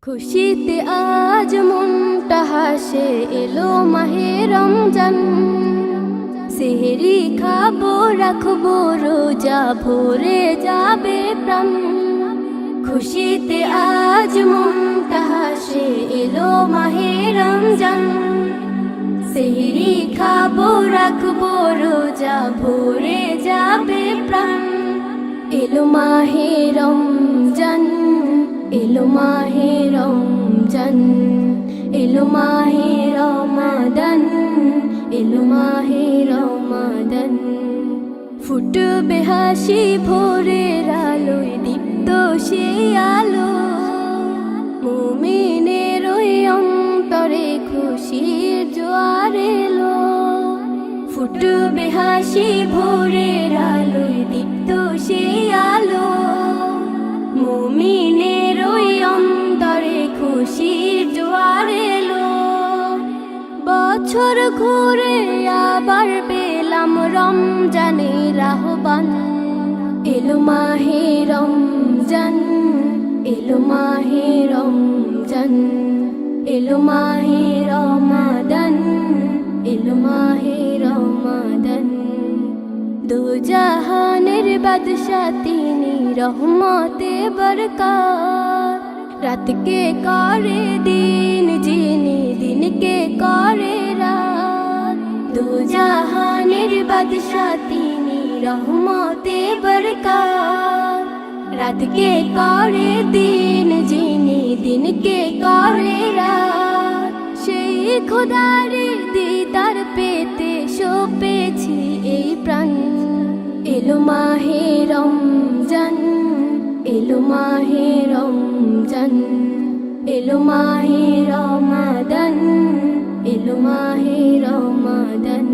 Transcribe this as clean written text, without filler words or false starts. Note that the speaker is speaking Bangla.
খুশিতে আজ মনটা হাসে, এলো মাহে রমজান। সেহরি খাবো, রাখবো রোজা, ভরে যাবে প্রাণ। খুশিতে আজ মনটা হাসে, এলো মাহে রমজান। সেহরি খাবো, রাখবো রোজা, ভরে যাবে প্রাণ। এলো মাহে রমজান, এলো মাহে রমজান, এলো মাহে রমাদান, এলো মাহে রমাদান। ফুটবে হাসি ভোরের আলোয়, দীপ্ত সে আলো। মুমিনের ওই অন্তরে খুশির জোয়ার এলো। ফুটবে হাসি ভোরের আলোয়, দীপ্ত সে আলো। মুমিনের ওই অন্তরে খুশির জোয়ার এলো। বছর ঘুরে আবার পেলাম রমজানের আহ্বান। এলো মাহে রমজান, এলো মাহে রমজান, এলো মাহে রমাদান, এলো মাহে রমাদান। দু জাহানের বাদশা তিনি, রহমতে বরকত। রাতকে করে দিন যিনি, দিনকে করে রাত। দু জাহানের বাদশা তিনি, রহমতে বরকত। রাতকে করে দিন যিনি, দিনকে করে রাত। সেই খোদারে দিদার পেতে সপেছি এই প্রাণ। এলো মাহে রমজান, এলো মাহে রমজান, এলো মাহে রমাদান, এলো মাহে রমাদান।